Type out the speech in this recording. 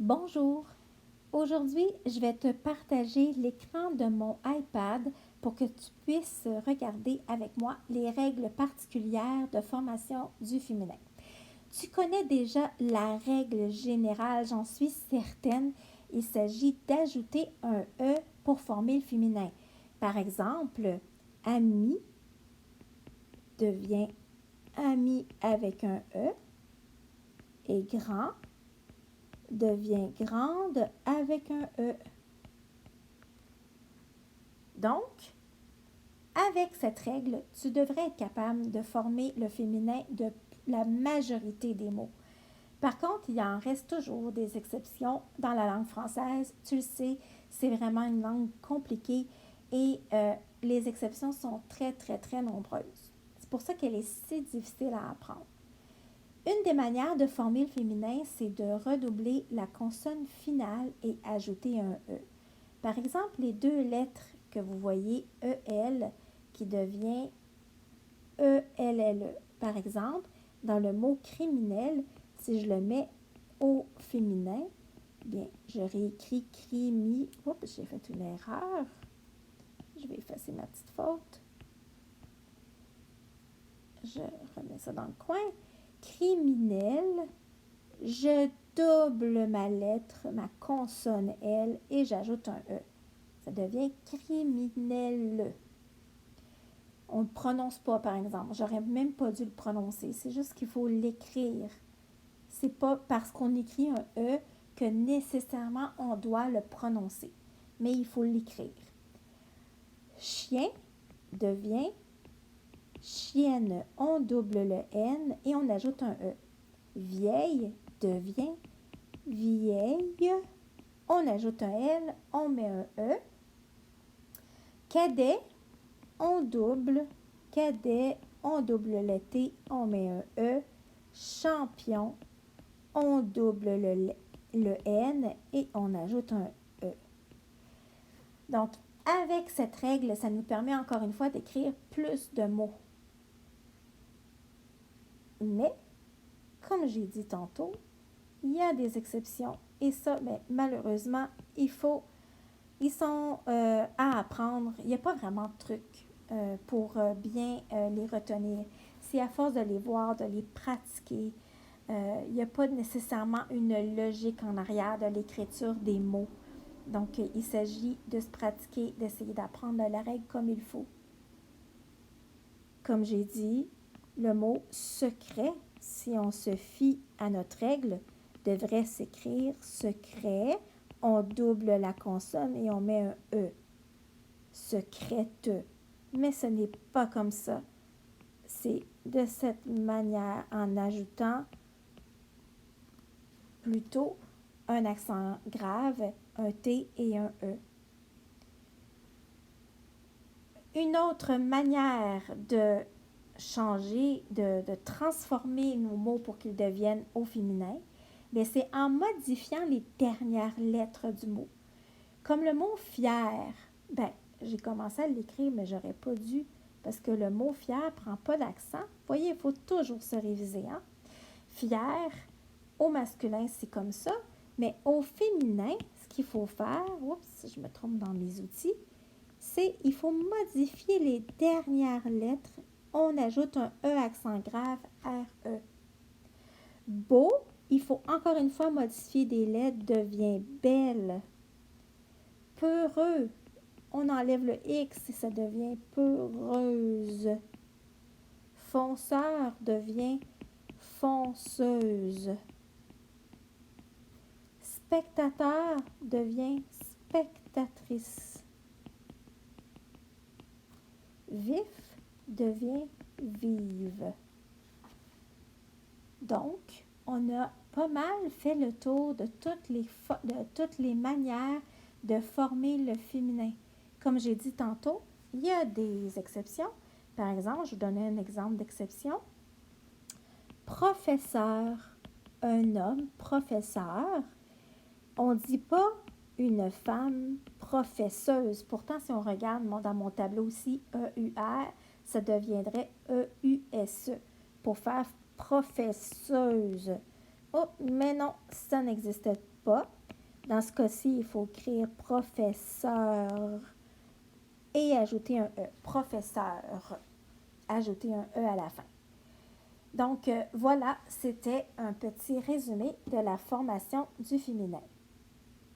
Bonjour! Aujourd'hui, je vais te partager l'écran de mon iPad pour que tu puisses regarder avec moi les règles particulières de formation du féminin. Tu connais déjà la règle générale, j'en suis certaine. Il s'agit d'ajouter un E pour former le féminin. Par exemple, ami devient ami avec un E et grand devient grande avec un E. Donc, avec cette règle, tu devrais être capable de former le féminin de la majorité des mots. Par contre, il en reste toujours des exceptions dans la langue française. Tu le sais, c'est vraiment une langue compliquée et les exceptions sont très, très, très nombreuses. C'est pour ça qu'elle est si difficile à apprendre. Une des manières de former le féminin, c'est de redoubler la consonne finale et ajouter un E. Par exemple, les deux lettres que vous voyez, EL, qui devient ELLE. Par exemple, dans le mot criminel, si je le mets au féminin, bien, je réécris crimi. Oups, j'ai fait une erreur. Je vais effacer ma petite faute. Je remets ça dans le coin. Criminel, je double ma lettre, ma consonne L et j'ajoute un E. Ça devient criminel. On ne le prononce pas, par exemple. J'aurais même pas dû le prononcer. C'est juste qu'il faut l'écrire. C'est pas parce qu'on écrit un E que nécessairement on doit le prononcer. Mais il faut l'écrire. Chien devient chienne. On double le N et on ajoute un E. Vieille devient vieille. On ajoute un L, on met un E. Cadet, on double. Cadet, on double le T, on met un E. Champion, on double le N et on ajoute un E. Donc, avec cette règle, ça nous permet encore une fois d'écrire plus de mots. Mais, comme j'ai dit tantôt, il y a des exceptions. Et ça, ben, malheureusement, ils sont à apprendre. Il n'y a pas vraiment de truc pour bien les retenir. C'est à force de les voir, de les pratiquer. Il n'y a pas nécessairement une logique en arrière de l'écriture des mots. Donc, il s'agit de se pratiquer, d'essayer d'apprendre la règle comme il faut. Comme j'ai dit, le mot secret, si on se fie à notre règle, devrait s'écrire secret. On double la consonne et on met un E. Secrète. Mais ce n'est pas comme ça. C'est de cette manière en ajoutant plutôt un accent grave, un T et un E. Une autre manière de changer, de transformer nos mots pour qu'ils deviennent au féminin, bien, c'est en modifiant les dernières lettres du mot. Comme le mot fier, ben, j'ai commencé à l'écrire, mais j'aurais pas dû, parce que le mot fier ne prend pas d'accent. Vous voyez, il faut toujours se réviser. Hein? Fier, au masculin, c'est comme ça, mais au féminin, ce qu'il faut faire, oups, je me trompe dans mes outils, c'est il faut modifier les dernières lettres. On ajoute un E accent grave, R-E. Beau, il faut encore une fois modifier des lettres, devient belle. Peureux, on enlève le X et ça devient peureuse. Fonceur devient fonceuse. Spectateur devient spectatrice. Vif devient vive. Donc, on a pas mal fait le tour de toutes les manières de former le féminin. Comme j'ai dit tantôt, il y a des exceptions. Par exemple, je vous donne un exemple d'exception. Professeur, un homme, professeur. On ne dit pas une femme professeuse. Pourtant, si on regarde dans mon tableau aussi, E-U-R, ça deviendrait E-U-S-E pour faire professeuse. Oh, mais non, ça n'existe pas. Dans ce cas-ci, il faut écrire professeur et ajouter un E. Professeur, ajouter un E à la fin. Donc, voilà, c'était un petit résumé de la formation du féminin.